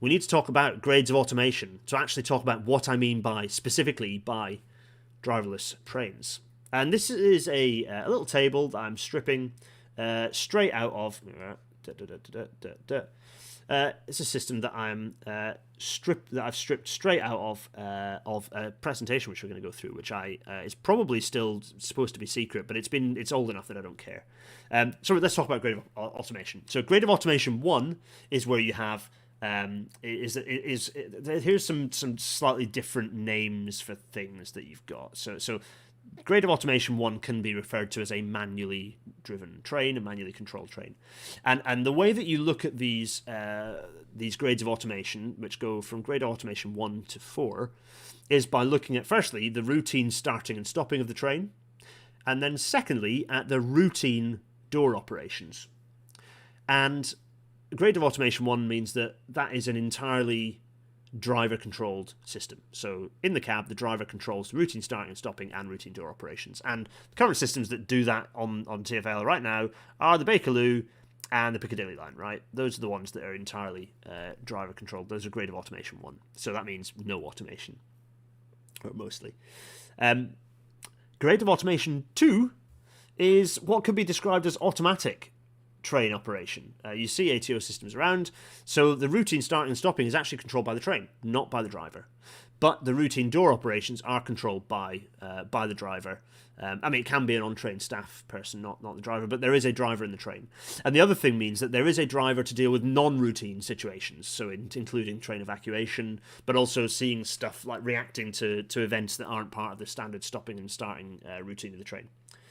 we need to talk about grades of automation to actually talk about what I mean specifically by driverless trains. And this is a little table that I'm stripping straight out of. It's a system that I've stripped straight out of a presentation which we're going to go through, which is probably still supposed to be secret, but it's old enough that I don't care. So let's talk about grade of automation. So grade of automation 1 is where you have here's some slightly different names for things that you've got. So grade of automation 1 can be referred to as a manually driven train, a manually controlled train. And the way that you look at these grades of automation, which go from grade of automation 1 to 4, is by looking at, firstly, the routine starting and stopping of the train, and then secondly, at the routine door operations. And grade of automation 1 means that is an entirely driver-controlled system. So in the cab, the driver controls the routine starting and stopping and routine door operations. And the current systems that do that on TfL right now are the Bakerloo and the Piccadilly line, right? Those are the ones that are entirely driver-controlled. Those are grade of automation 1. So that means no automation, or mostly. Grade of automation 2 is what could be described as automatic train operation. You see ATO systems around, so the routine starting and stopping is actually controlled by the train, not by the driver. But the routine door operations are controlled by the driver. It can be an on-train staff person, not the driver, but there is a driver in the train. And the other thing means that there is a driver to deal with non-routine situations, so including train evacuation, but also seeing stuff like reacting to events that aren't part of the standard stopping and starting routine of the train.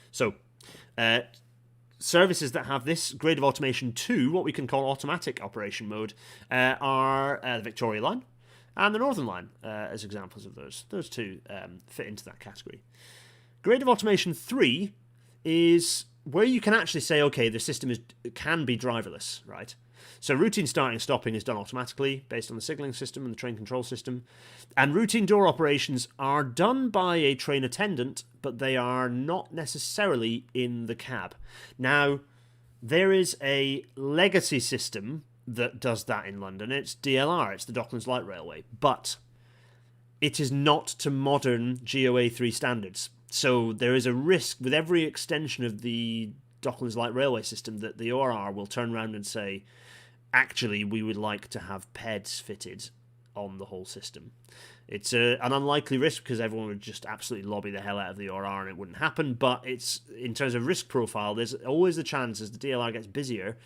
So, services that have this grade of automation 2, what we can call automatic operation mode, are the Victoria Line and the Northern Line as examples of those. Those two fit into that category. Grade of automation 3 is where you can actually say, okay, the system can be driverless, right? So routine starting and stopping is done automatically based on the signalling system and the train control system. And routine door operations are done by a train attendant, but they are not necessarily in the cab. Now, there is a legacy system that does that in London. It's DLR, it's the Docklands Light Railway, but it is not to modern GOA3 standards. So there is a risk with every extension of the Docklands Light Railway system that the ORR will turn around and say, actually, we would like to have PEDs fitted on the whole system. It's an unlikely risk because everyone would just absolutely lobby the hell out of the ORR and it wouldn't happen, but it's in terms of risk profile, there's always the chance as the DLR gets busier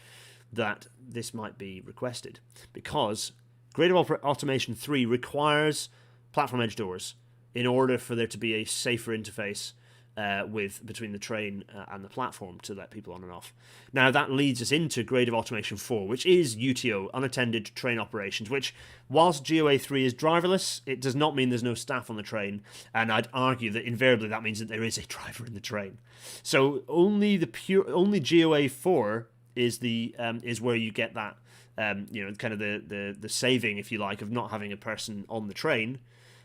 that this might be requested, because grade of automation 3 requires platform edge doors in order for there to be a safer interface between the train and the platform to let people on and off. Now that leads us into grade of automation 4, which is UTO, unattended train operations, which whilst GOA3 is driverless, it does not mean there's no staff on the train, and I'd argue that invariably that means that there is a driver in the train. So only GOA4 is where you get that kind of the saving, if you like, of not having a person on the train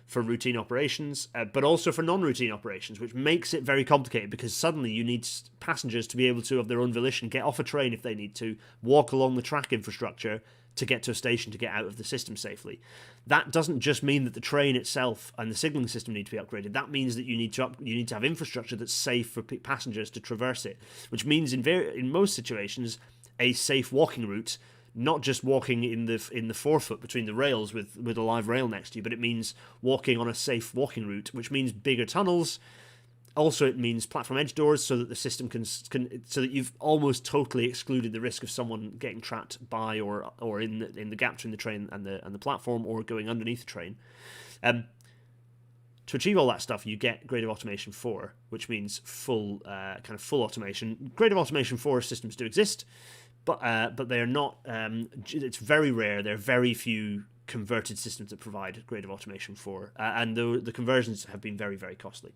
for routine operations, but also for non-routine operations, which makes it very complicated because suddenly you need passengers to be able to, of their own volition, get off a train if they need to, walk along the track infrastructure to get to a station to get out of the system safely. That doesn't just mean that the train itself and the signalling system need to be upgraded. That means that you need to have infrastructure that's safe for passengers to traverse it, which means in most situations a safe walking route. Not just walking in the forefoot between the rails with a live rail next to you, but it means walking on a safe walking route, which means bigger tunnels. Also, it means platform edge doors so that the system can so that you've almost totally excluded the risk of someone getting trapped by or in the gap between the train and the platform, or going underneath the train. To achieve all that stuff, you get grade of automation 4, which means full automation. Grade of automation 4 systems do exist, but they are not. It's very rare. There are very few converted systems that provide grade of automation 4, and the conversions have been very, very costly.